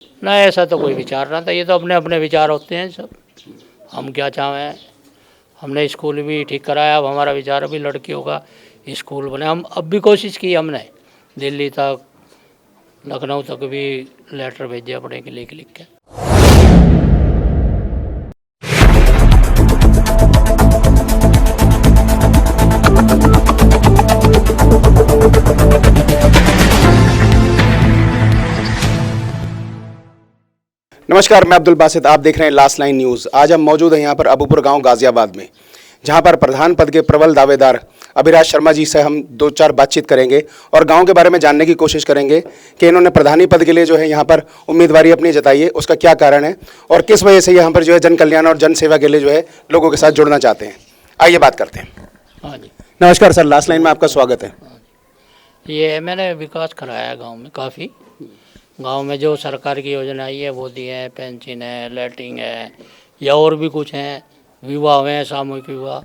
ना ऐसा तो कोई विचार ना था, ये तो अपने अपने विचार होते हैं सब। हम क्या चाहें, हमने स्कूल भी ठीक कराया, अब हमारा विचार अभी लड़कियों का स्कूल बने। हम अब भी कोशिश की हमने, दिल्ली तक लखनऊ तक भी लेटर भेजे अपने के लिख लिख के। नमस्कार, मैं अब्दुल बासित, आप देख रहे हैं लास्ट लाइन न्यूज़। आज हम मौजूद हैं यहाँ पर अबूपुर गांव गाजियाबाद में, जहाँ पर प्रधान पद के प्रबल दावेदार अभिराज शर्मा जी से हम दो चार बातचीत करेंगे और गांव के बारे में जानने की कोशिश करेंगे कि इन्होंने प्रधानी पद के लिए जो है यहाँ पर उम्मीदवारी अपनी जताई है, उसका क्या कारण है और किस वजह से यहाँ पर जो है जन कल्याण और जन सेवा के लिए जो है लोगों के साथ जुड़ना चाहते हैं। आइए बात करते हैं। हाँ जी, नमस्कार सर, लास्ट लाइन में आपका स्वागत है। ये मैंने विकास कराया गांव में काफ़ी। गांव में जो सरकार की योजना आई है वो दी है, पेंशन है, लैट्रिन है, या और भी कुछ हैं, विवाह हैं, सामूहिक विवाह,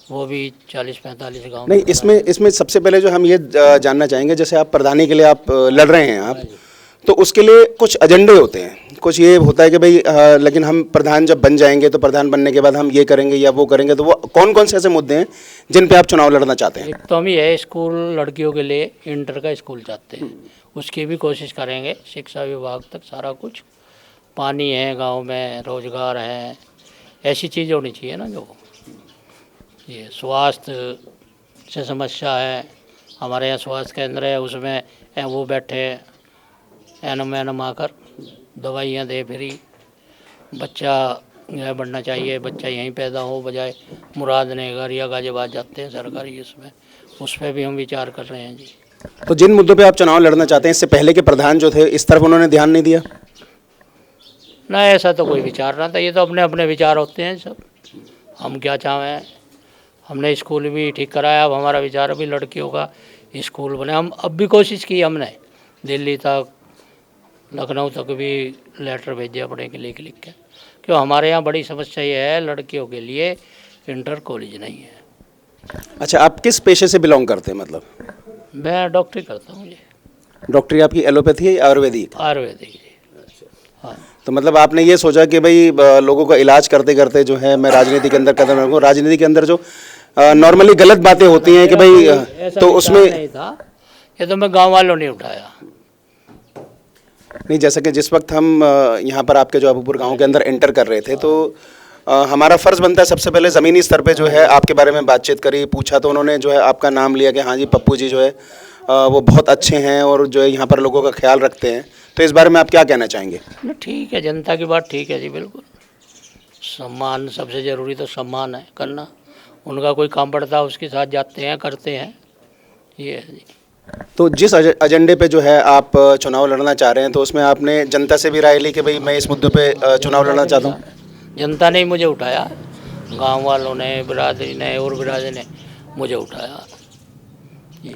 वो भी 40-45 गाँव नहीं, इसमें सबसे पहले जो हम ये जानना चाहेंगे, जैसे आप प्रधानी के लिए आप लड़ रहे हैं आप, तो उसके लिए कुछ एजेंडे होते हैं, कुछ ये होता है कि भाई लेकिन हम प्रधान जब बन जाएंगे तो प्रधान बनने के बाद हम ये करेंगे या वो करेंगे, तो वो कौन कौन से ऐसे मुद्दे हैं जिन पे आप चुनाव लड़ना चाहते हैं? एक तो हम ये स्कूल लड़कियों के लिए इंटर का स्कूल चाहते हैं, उसकी भी कोशिश करेंगे। शिक्षा विभाग तक सारा कुछ, पानी है गांव में, रोजगार है, ऐसी चीज़ होनी चाहिए ना। जो ये स्वास्थ्य से समस्या है, हमारे यहाँ स्वास्थ्य केंद्र है, उसमें वो बैठे एनम आकर दवाइयाँ दे फ्री। बच्चा यह बढ़ना चाहिए, बच्चा यहीं पैदा हो, बजाय मुरादनगर या गाजियाबाद जाते हैं सरकारी, उसमें उस पर भी हम विचार कर रहे हैं जी। तो जिन मुद्दों पे आप चुनाव लड़ना चाहते हैं, इससे पहले के प्रधान जो थे इस तरफ उन्होंने ध्यान नहीं दिया? ना ऐसा तो कोई विचार ना था, ये तो अपने अपने विचार होते हैं सब। हम क्या चाहें, हमने स्कूल भी ठीक कराया, अब हमारा विचार अभी लड़कियों का स्कूल बने। हम अब भी कोशिश की हमने, दिल्ली तक लखनऊ तक भी लेटर भेजे अपने के लिख लिख के, क्यों हमारे यहाँ बड़ी समस्या ये है, लड़कियों के लिए इंटर कॉलेज नहीं है। अच्छा, आप किस पेशे से बिलोंग करते हैं? मतलब मैं डॉक्टरी करता हूँ जी। डॉक्टरी आपकी एलोपैथी है या आयुर्वेदिक? आयुर्वेदिक जी। हाँ, तो मतलब आपने ये सोचा कि भाई लोगों का इलाज करते करते जो है मैं राजनीति के अंदर कदम रखूँ। राजनीति के अंदर जो नॉर्मली गलत बातें होती हैं कि भाई तो उसमें नहीं था, ये तो मैं गांव वालों ने उठाया। नहीं, जैसा कि जिस वक्त हम यहाँ पर आपके जो अबूपुर गांव के अंदर एंटर कर रहे थे, तो हमारा फ़र्ज़ बनता है सबसे पहले ज़मीनी स्तर पे जो है आपके बारे में बातचीत करी, पूछा, तो उन्होंने जो है आपका नाम लिया कि हाँ जी पप्पू जी जो है वो बहुत अच्छे हैं और जो है यहाँ पर लोगों का ख्याल रखते हैं। तो इस बारे में आप क्या कहना चाहेंगे? ठीक है, जनता की बात ठीक है जी, बिल्कुल। सम्मान सबसे ज़रूरी, तो सम्मान है करना। उनका कोई काम पड़ता है उसके साथ जाते हैं, करते हैं, ये है जी। तो जिस एजेंडे पे जो है आप चुनाव लड़ना चाह रहे हैं, तो उसमें आपने जनता से भी राय ली कि भाई मैं इस मुद्दे पे चुनाव लड़ना चाहता हूँ? जनता ने मुझे उठाया, गांव वालों ने, बिरादरी ने और बिरादरी ने मुझे उठाया। ये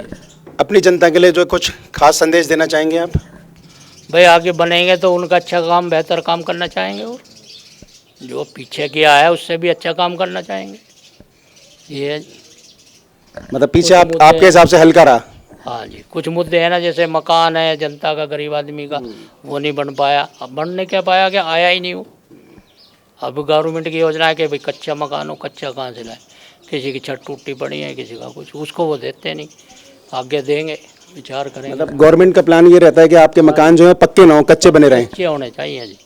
अपनी जनता के लिए जो कुछ खास संदेश देना चाहेंगे आप? भाई आगे बनेंगे तो उनका अच्छा काम, बेहतर काम करना चाहेंगे, और जो पीछे किया है उससे भी अच्छा काम करना चाहेंगे। ये मतलब पीछे आपके हिसाब से हल्का रहा? हाँ जी, कुछ मुद्दे हैं ना, जैसे मकान है जनता का, गरीब आदमी का, वो नहीं बन पाया। अब बन नहीं क्या पाया, क्या आया ही नहीं वो। अब गवर्नमेंट की योजना है कि भाई कच्चा मकान हो, कच्चा कहाँ से लाए, किसी की छत टूटी पड़ी है, किसी का कुछ, उसको वो देते नहीं। आगे देंगे, विचार करेंगे। मतलब गवर्नमेंट का प्लान ये रहता है कि आपके मकान जो है पक्के ना हो, कच्चे बने रहें? कच्चे होने चाहिए जी।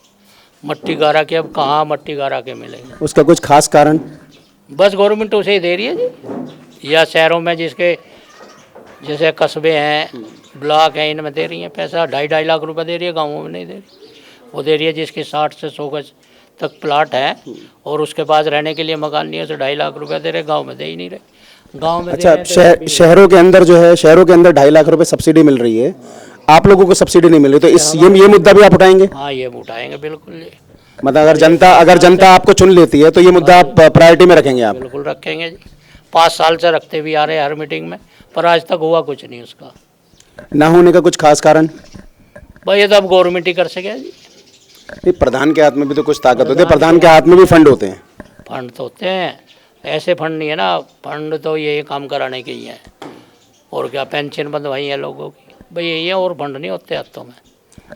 मट्टी गारा के, अब कहाँ मट्टी गारा के मिलेंगे? उसका कुछ खास कारण? बस गवर्नमेंट उसे ही दे रही है जी, या शहरों में जिसके जैसे कस्बे हैं, ब्लॉक हैं, इनमें दे रही हैं पैसा, 2.5 लाख रुपए दे रही है, गाँवों में नहीं दे रही। वो दे रही है जिसके 60 से 100 गज तक प्लाट है और उसके पास रहने के लिए मकान नहीं है, तो 2.5 लाख रुपए दे रहे, गाँव में दे ही नहीं रहे। गाँव में अच्छा, शहरों के अंदर जो है, शहरों के अंदर 2.5 लाख रुपए सब्सिडी मिल रही है, आप लोगों को सब्सिडी नहीं मिल रही, तो इस ये मुद्दा भी आप उठाएंगे? हाँ, ये उठाएंगे बिल्कुल जी। मतलब अगर जनता आपको चुन लेती है तो ये मुद्दा आप प्रायोरिटी में रखेंगे? आप बिल्कुल रखेंगे जी, 5 साल से रखते भी आ रहे हैं हर मीटिंग में, पर आज तक हुआ कुछ नहीं उसका। ना होने का कुछ खास कारण? भाई ये तो अब गवर्नमेंट ही कर सके जी। नहीं, प्रधान के हाथ में भी तो कुछ ताकत होती है, प्रधान के हाथ में भी फंड होते हैं। फंड तो होते हैं, ऐसे फंड नहीं है ना, फंड तो ये काम कराने के ही हैं, और क्या पेंशन बंधवाई है लोगों की, भाई यही है, और फंड नहीं होते हाथों में।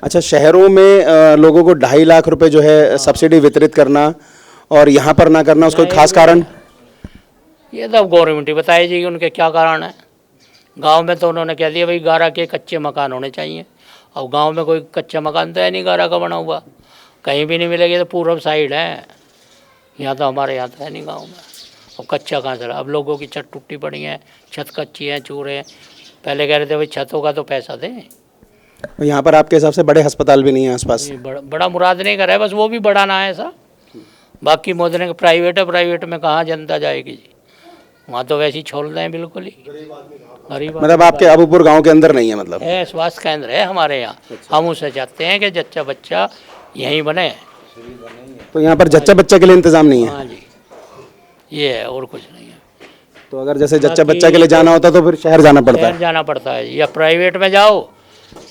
अच्छा, शहरों में लोगों को 2.5 लाख रुपए जो है सब्सिडी वितरित करना और यहाँ पर ना करना, उसका कोई खास कारण? ये तो गवर्नमेंट ही बताई जी उनके क्या कारण है। गांव में तो उन्होंने कह दिया भाई 11 के कच्चे मकान होने चाहिए। अब गांव में कोई कच्चा मकान तो है नहीं 11 का बना हुआ, कहीं भी नहीं मिलेगी। तो पूर्व साइड है, यहाँ तो हमारे यहाँ तो है नहीं गाँव में। अब कच्चा कहाँ से? अब लोगों की छत टूटी पड़ी है, छत कच्ची है, चूरे हैं। पहले कह रहे थे भाई छत होगा तो पैसा दें। यहाँ पर आपके हिसाब से बड़े अस्पताल भी नहीं है आसपास? ये बड़ा मुराद नहीं कर रहा है, बस वो भी बड़ा ना है ऐसा। बाकी मोदी ने प्राइवेट है, प्राइवेट में कहाँ जनता जाएगी जी, वहाँ तो वैसे ही छोड़ रहे हैं बिल्कुल ही। गरीब मतलब आपके अबूपुर गांव के अंदर नहीं है? मतलब है, स्वास्थ्य केंद्र है हमारे यहाँ। हम उससे चाहते हैं कि जच्चा बच्चा यहीं बने। तो यहाँ पर जच्चा बच्चा के लिए इंतजाम नहीं है? हाँ जी, ये है और कुछ नहीं है। तो अगर जैसे जच्चा बच्चा के लिए जाना होता तो फिर शहर जाना पड़ता शहर है? जाना पड़ता है जी, या प्राइवेट में जाओ।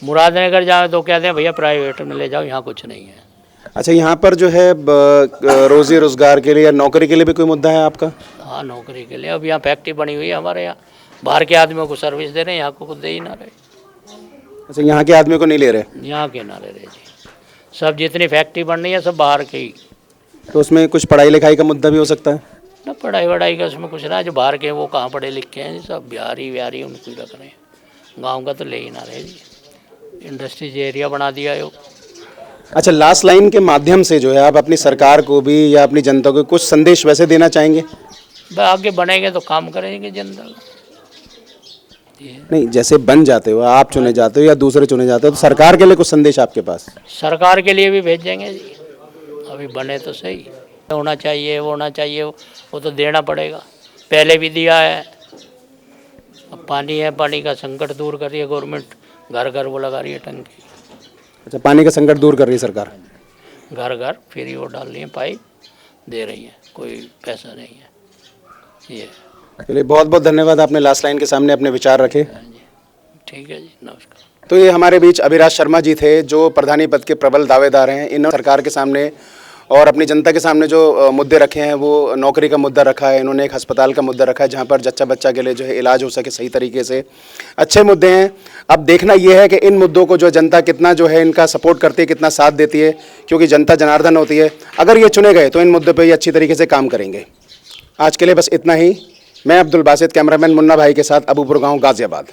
मुरादनगर जाओ तो कहते हैं भैया प्राइवेट में ले जाओ, यहाँ कुछ नहीं है। अच्छा, यहाँ पर जो है रोजी रोजगार के लिए या नौकरी के लिए भी कोई मुद्दा है आपका? हाँ, नौकरी के लिए अब यहाँ फैक्ट्री बनी हुई है हमारे यहाँ, बाहर के आदमियों को सर्विस दे रहे हैं, यहाँ को खुद दे ही ना रहे। अच्छा, यहाँ के आदमी को नहीं ले रहे? यहाँ के ना ले रहे जी, सब जितनी फैक्ट्री बन रही है सब बाहर की। तो उसमें कुछ पढ़ाई लिखाई का मुद्दा भी हो सकता है? ना पढ़ाई वढ़ाई का उसमें कुछ ना, जो बाहर के वो कहाँ पढ़े लिखे हैं, सब बिहारी उनको ही रख रहे हैं, गाँव का तो ले ही ना रहे जी। इंडस्ट्रीज एरिया बना दिया है। अच्छा, लास्ट लाइन के माध्यम से जो है आप अपनी सरकार को भी या अपनी जनता को कुछ संदेश वैसे देना चाहेंगे? आगे बनेंगे तो काम करेंगे जनता का। नहीं, जैसे बन जाते हो, आप चुने जाते हो या दूसरे चुने जाते हो, तो सरकार के लिए कुछ संदेश आपके पास? सरकार के लिए भी भेजेंगे जी, अभी बने तो सही। होना चाहिए, वो होना चाहिए, वो तो देना पड़ेगा, पहले भी दिया है। अब पानी है, पानी का संकट दूर कर रही है गवर्नमेंट, घर घर वो लगा रही है टंकी। अच्छा, पानी का संकट दूर कर रही है सरकार? घर घर फ्री वो डाल रही है, पाइप दे रही है, कोई पैसा नहीं है। ये चलिए, बहुत बहुत धन्यवाद, आपने लास्ट लाइन के सामने अपने विचार रखे। ठीक है जी, नमस्कार। तो ये हमारे बीच अभिराज शर्मा जी थे, जो प्रधानी पद के प्रबल दावेदार हैं। इन्होंने सरकार के सामने और अपनी जनता के सामने जो मुद्दे रखे हैं, वो नौकरी का मुद्दा रखा है, इन्होंने एक अस्पताल का मुद्दा रखा है जहाँ पर जच्चा बच्चा के लिए जो है इलाज हो सके सही तरीके से। अच्छे मुद्दे हैं। अब देखना ये है कि इन मुद्दों को जो जनता कितना जो है इनका सपोर्ट करती है, कितना साथ देती है, क्योंकि जनता जनार्दन होती है। अगर ये चुने गए तो इन मुद्दों पर ये अच्छी तरीके से काम करेंगे। आज के लिए बस इतना ही। मैं अब्दुल बासित, कैमरामैन मुन्ना भाई के साथ, अबूपुर गाँव, गाज़ियाबाद।